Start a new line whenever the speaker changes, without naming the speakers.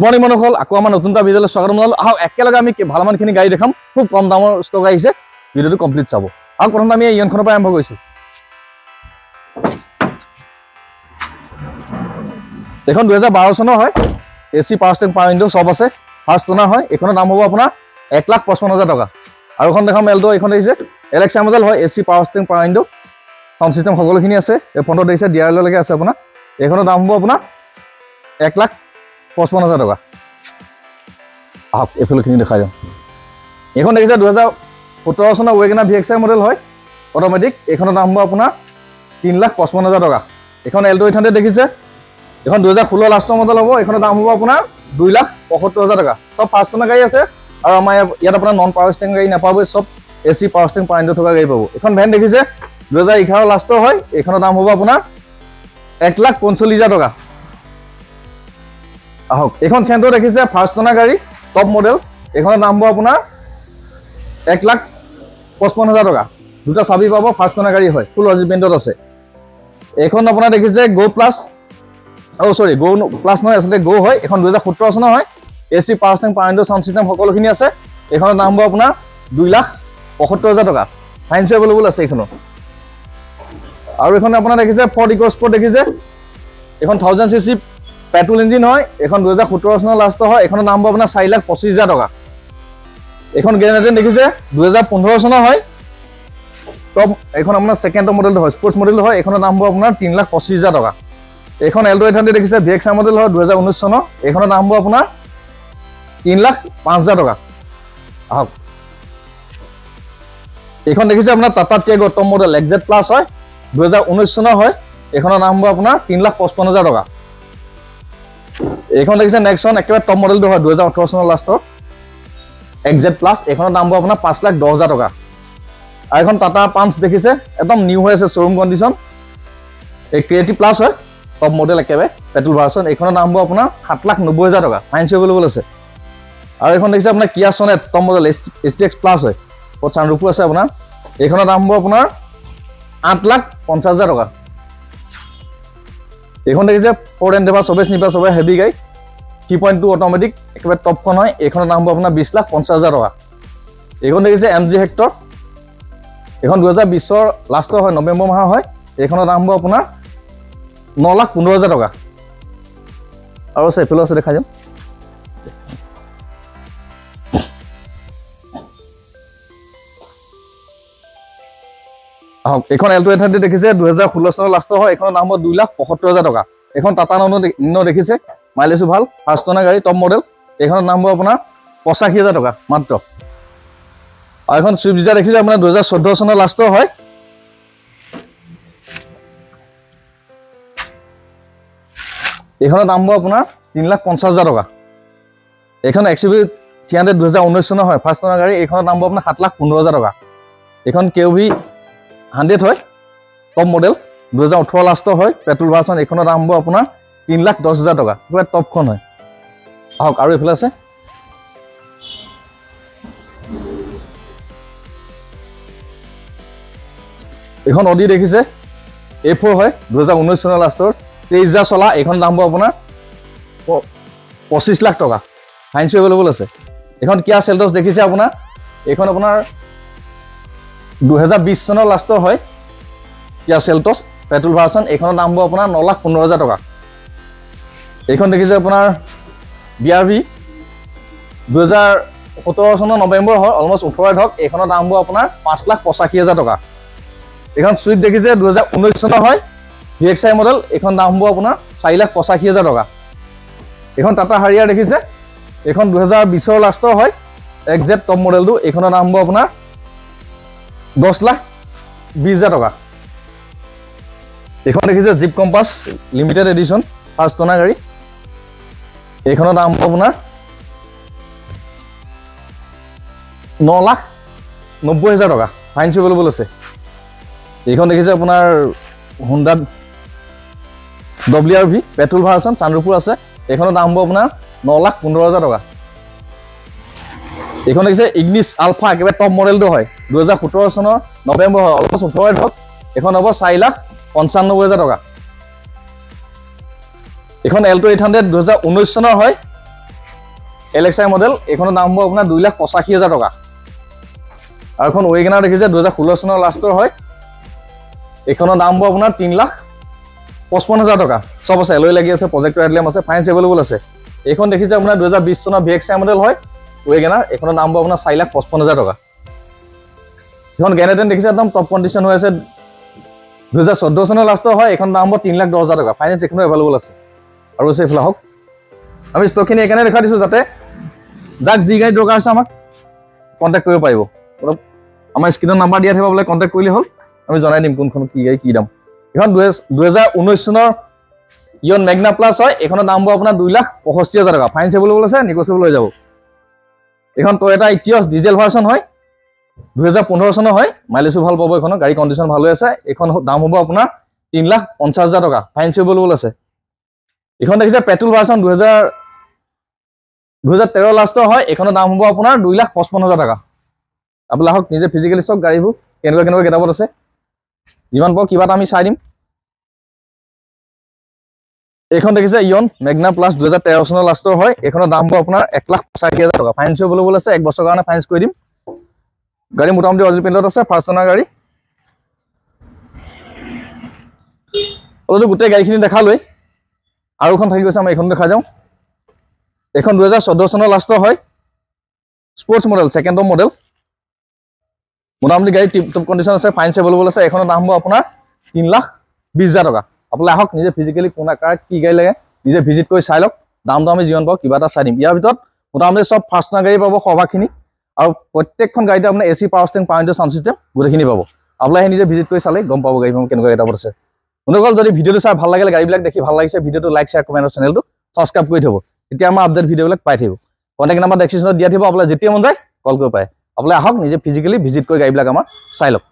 Morning মানুহসকল আকৌ আমাৰ নতুন এটা ভিডিঅ'লৈ স্বাগতম জনালোঁ। আহক একেলগে আমি ভালমানখিনি গাড়ী দেখাম, খুব কম দামৰ ষ্টক আহিছে, ভিডিঅ'টো কমপ্লিট চাব। আৰু প্ৰথমতে আমি ইয়নখনৰ পৰা আৰম্ভ কৰিছোঁ। এখন 2012 চনৰ হয়, AC power steering power window চব আছে, ফাৰ্ষ্ট ওনাৰ হয়। এইখনৰ দাম হ'ব আপোনাৰ 1,55,000 টকা। আৰু এখন দেখাম এল্টো, এইখন দেখিছে LXI মডেল হয়, AC power steering power window sound system সকলোখিনি আছে। এই ফ্ৰণ্টত দেখিছে ডিআৰএললৈকে আছে আপোনাৰ। এইখনৰ দাম হ'ব আপোনাৰ 1,55,000 টকা। আহক এইফালেখিনি দেখাই যাওঁ। এইখন দেখিছে 2017 চনৰ ৱেগনাৰ VXI মডেল হয়, অট'মেটিক। এইখনৰ দাম হ'ব আপোনাৰ 3,55,000 টকা। এইখন এল্টো 800 দেখিছে, এইখন 2016 লাষ্টৰ মডেল হ'ব। এইখনৰ দাম হ'ব আপোনাৰ 2,75,000 টকা। চব ফাৰ্ষ্ট ওনাৰ গাড়ী আছে, আৰু আমাৰ ইয়াত আপোনাৰ নন পাৱাৰ ষ্টেৰিং গাড়ী নাপাবই, চব AC power steering power window থকা গাড়ী পাব। এইখন ভেন দেখিছে 2011 লাষ্টৰ হয়। এইখনৰ দাম হ'ব আপোনাৰ 1,45,000 টকা। আহক এইখন চেণ্টো দেখিছে ফাৰ্ষ্ট ওনাৰ গাড়ী, টপ মডেল। এইখনৰ দাম হ'ব আপোনাৰ 1,55,000 টকা। দুটা চাবি পাব, ফাৰ্ষ্ট ওনাৰ গাড়ী হয়, ফুল অৰিজিনেলত আছে। এইখন আপোনাৰ দেখিছে গো প্লাছ, চৰি গো প্লাছ নহয়, আচলতে গো হয়। এইখন 2017 চনৰ হয়, AC power steering power window sound system সকলোখিনি আছে। এইখনৰ দাম হ'ব আপোনাৰ 2,75,000 টকা। ফাইনেন্স এভেইলেবল আছে এইখনৰ। আৰু এইখন আপোনাৰ দেখিছে ফৰ্ড ইকোস্পৰ্ট দেখিছে, এইখন 1000cc পেট্ৰল ইঞ্জিন হয়। এইখন 2017 চনৰ লাষ্টৰ হয়। এইখনৰ দাম হ'ব আপোনাৰ 4,25,000 টকা। এইখন গ্ৰেনেডেন দেখিছে 2015 চনৰ হয়, টপ। এইখন আপোনাৰ ছেকেণ্ড মডেলটো হয়, স্পৰ্টছ মডেলটো হয়। এইখনৰ দাম হ'ব আপোনাৰ 3,25,000 টকা। এইখন এল্টো 800 দেখিছে VXI মডেল হয়, 2019 চনৰ। এইখনৰ দাম হ'ব আপোনাৰ 3,05,000 টকা। আহক এইখন দেখিছে আপোনাৰ Tata Tiago top model XZ plus হয়, 2019 চনৰ হয়। এইখনৰ দাম হ'ব আপোনাৰ 3,55,000 টকা। এইখন দেখিছে নেক্সন একেবাৰে টপ মডেলটো হয়, 2018 চনৰ লাষ্টৰ XZ প্লাছ। এইখনৰ দাম হ'ব আপোনাৰ 5,10,000 টকা। আৰু এখন টাটা পাঞ্চ দেখিছে, একদম নিউ হৈ আছে, শ্বৰুম কণ্ডিশ্যন। এই ক্ৰিয়েটিভ প্লাছ হয়, টপ মডেল একেবাৰে পেট্ৰল ভাৰ্চন। এইখনৰ দাম হ'ব আপোনাৰ 7,90,000 টকা। ফাইনেন্স এভেইলেবল আছে। আৰু এইখন দেখিছে আপোনাৰ কিয়া Sonet top model STX plus হয়, চানৰুফো আছে আপোনাৰ। এইখনৰ দাম হ'ব আপোনাৰ 8,50,000 টকা। এইখন দেখিছে ফৰ্ড এণ্ডেভাৰ, চবেই স্নিপাৰ, চবেই হেভি গাড়ী, 3.2 অট'মেটিক একেবাৰে টপখন হয়। এইখনৰ দাম হ'ব আপোনাৰ 20,50,000 টকা। এইখন দেখিছে MG হেক্টৰ, এইখন 2020 লাষ্টৰ হয়, নৱেম্বৰ মাহৰ হয়। এইখনৰ দাম হ'ব আপোনাৰ 9,15,000 টকা। আৰু আছে এইফালে আছে, দেখাই যাম। আহক এইখন এল্টো 800 দেখিছে 2016 চনৰ লাষ্টৰ হয়। এইখনৰ দাম হ'ব 2,75,000 টকা। এইখন টাটা নন দেখিছে, মাইলেজো ভাল, ফাৰ্ষ্ট ওনাৰ গাড়ী, টপ মডেল। এইখনৰ দাম হ'ব আপোনাৰ 85,000 টকা মাত্ৰ। আৰু এখন চুইফ্ট ডিজায়াৰ দেখিছে আপোনাৰ 2014 চনৰ লাষ্টৰ হয়। এইখনৰ দাম হ'ব আপোনাৰ 3,50,000 টকা। এইখন XUV 300 2019 চনৰ হয়, ফাৰ্ষ্ট ওনাৰ গাড়ী। এইখনৰ দাম হ'ব আপোনাৰ 7,15,000 টকা। এইখন KUV 100 হয়, টপ মডেল, 2018 লাষ্টৰ হয়, পেট্ৰল ভাৰ্চন। এইখনৰ দাম হ'ব আপোনাৰ 3,10,000 টকা। কিবা টপখন হয়। আহক আৰু এইফালে আছে। এইখন অডি দেখিছে A4 হয়, 2019 চনৰ লাষ্টৰ, 23,000 চলা। এইখন দাম হ'ব আপোনাৰ 25,00,000 টকা। ফাইনেন্স এভেইলেবল আছে। এইখন কিয়া চেল্টছ দেখিছে আপোনাৰ, এইখন আপোনাৰ 2020 চনৰ লাষ্টৰ হয়, কিয়া চেল্টছ পেট্ৰল ভাৰ্চন। এইখনৰ দাম হ'ব আপোনাৰ 9,15,000 টকা। এইখন দেখিছে আপোনাৰ BRV 2017 চনৰ নৱেম্বৰ হয়, অলমষ্ট 18 ধৰক। এইখনৰ দাম হ'ব আপোনাৰ 5,85,000 টকা। এইখন চুইফ্ট দেখিছে 2019 চনৰ হয়, VXI মডেল। এইখন দাম হ'ব আপোনাৰ 4,85,000 টকা। এইখন টাটা হাৰিয়াৰ দেখিছে, এইখন 2020 লাষ্টৰ হয়, XZ টপ মডেলটো। এইখনৰ দাম হ'ব আপোনাৰ 10,20,000 টকা। এইখন দেখিছে Jeep Compass limited edition, first owner গাড়ী। এইখনৰ দাম হ'ব আপোনাৰ 9,90,000 টকা। ফাইনেন্স এভেইলেবল আছে। এইখন দেখিছে আপোনাৰ হুণ্ডা WRV পেট্ৰল ভাৰ্চন, চানৰুফো আছে। এইখনৰ দাম হ'ব আপোনাৰ 9,15,000 টকা। এইখন দেখিছে ইগনিছ আলফা, একেবাৰে টপ মডেলটো হয়, 2017 চনৰ নৱেম্বৰ হয়, অলমষ্ট 18 ধৰক। এইখন হ'ব 4,95,000 টকা। এখন এল্টো 800 2019 চনৰ হয়, LXI মডেল, এইখনৰ দাম হ'ব আপোনাৰ 2,85,000 টকা। আৰু এখন ৱেগনাৰ দেখিছে 2016 চনৰ লাষ্টৰ হয়, এইখনৰ দাম হ'ব আপোনাৰ 3,55,000 টকা। চব আছে, এলয় লাগি আছে, প্ৰজেক্টৰ হেডলেম্প আছে, ফাইনেন্স এভেইলেবল আছে। এইখন দেখিছে আপোনাৰ 2020 চনৰ VXI মডেল হয় ৱেগনাৰ, এইখনৰ দাম হ'ব আপোনাৰ 4,55,000 টকা। এইখন গ্ৰেনেডেন দেখিছে একদম টপ কণ্ডিশ্যন হৈ আছে, 2014 চনৰ লাষ্টৰ হয়, এইখন দাম হ'ব 3,10,000 টকা। ফাইনেন্স এইখনো এভেইলেবল আছে। আৰু আছে এইফালে হওক, আমি ষ্টকখিনি এইকাৰণে দেখাই দিছোঁ যাতে যাক যি গাড়ী দৰকাৰ আছে আমাক কণ্টেক্ট কৰিব পাৰিব। আমাৰ স্ক্ৰীণত নাম্বাৰ দিয়া থাকিব, বোলে কণ্টেক্ট কৰিলে হ'ল, আমি জনাই দিম কোনখন কি গাড়ী কি দাম। এইখন 2019 চনৰ ইয়ন মেগনা প্লাছ হয়, এইখনৰ দাম হ'ব আপোনাৰ 2,65,000 টকা। ফাইনেন্স এভেইলেবল আছে, নেগচিয়েবল হৈ যাব। এইখন টয়োটা ইটিয়ছ ডিজেল ভাৰ্চন হয়, 2015 চনৰ হয়, মাইলেজো ভাল পাব। এইখনৰ গাড়ী কণ্ডিশ্যন ভাল হৈ আছে। এইখন দাম হ'ব আপোনাৰ 3,50,000 টকা। ফাইনেন্স এভেইলেবল আছে। এইখন দেখিছে পেট্ৰল ভাৰ্চন 2013 লাষ্টৰ হয়, এইখনৰ দাম হ'ব আপোনাৰ 2,55,000 টকা। আপোনালোক আহক নিজে ফিজিকেলি চাওক গাড়ীবোৰ কেনেকুৱা কেনেকুৱা গেটাপত আছে, যিমান পাওঁ কিবা এটা আমি চাই দিম। এইখন দেখিছে ইয়ন মেগনা প্লাছ 2013 চনৰ লাষ্টৰ হয়, এইখনৰ দাম হ'ব আপোনাৰ 1,85,000 টকা। ফাইনেন্স এভেইলেবল আছে, 1 বছৰৰ কাৰণে ফাইনেন্স কৰি দিম। গাড়ী মোটামুটি অৰিজিনেল পেইণ্টত আছে, ফাৰ্ষ্ট অনাৰ গাড়ী। অলৰেডি গোটেই গাড়ীখিনি দেখালৈ, আৰু এখন থাকি গৈছে, আমি এইখন দেখা যাওঁ। এইখন 2014 চনৰ লাষ্টৰ হয়, sports model, second top model. মোটামুটি গাড়ী টিপ টপ কণ্ডিশ্যন আছে, ফাইনেন্স এভেইলেবল আছে। এইখনৰ দাম হ'ব আপোনাৰ 3,20,000 টকা। আপোনালোকে আহক নিজে ফিজিকেলি কোন কাৰ কি গাড়ী লাগে নিজে ভিজিট কৰি চাই লওক, দামটো আমি যিমান পাওঁ কিবা এটা চাই দিম। ইয়াৰ ভিতৰত মোটামুটি চব ফাৰ্ষ্ট অনাৰ গাড়ী পাব সৰহভাগখিনি, আৰু প্ৰত্যেকখন গাড়ীতে আপোনাৰ AC power steering, power window, sound system গোটেইখিনি পাব। আপোনালোকে নিজে ভিজিট কৰি চালে গম পাব গাড়ীখন কেনেকুৱা গেটাপত আছে। বন্ধুসকল, যদি ভিডিঅ'টো চাই ভাল লাগিলে, গাড়ীবিলাক দেখি ভাল লাগিছে, ভিডিঅ'টো লাইক, শ্বেয়াৰ, কমেণ্ট আৰু চেনেলটো ছাবস্ক্ৰাইব কৰি থ'ব। তেতিয়া আমাৰ আপডেট ভিডিঅ'বিলাক পাই থাকিব। কণ্টেক্ট নাম্বাৰ ডেছক্ৰিপশ্যনত দিয়া থাকিব, আপোনালোকে যেতিয়া মন যায় কল কৰিব পাৰে। আপোনালোকে আহক নিজে ফিজিকেলি ভিজিট কৰি গাড়ীবিলাক আমাৰ চাই লওক।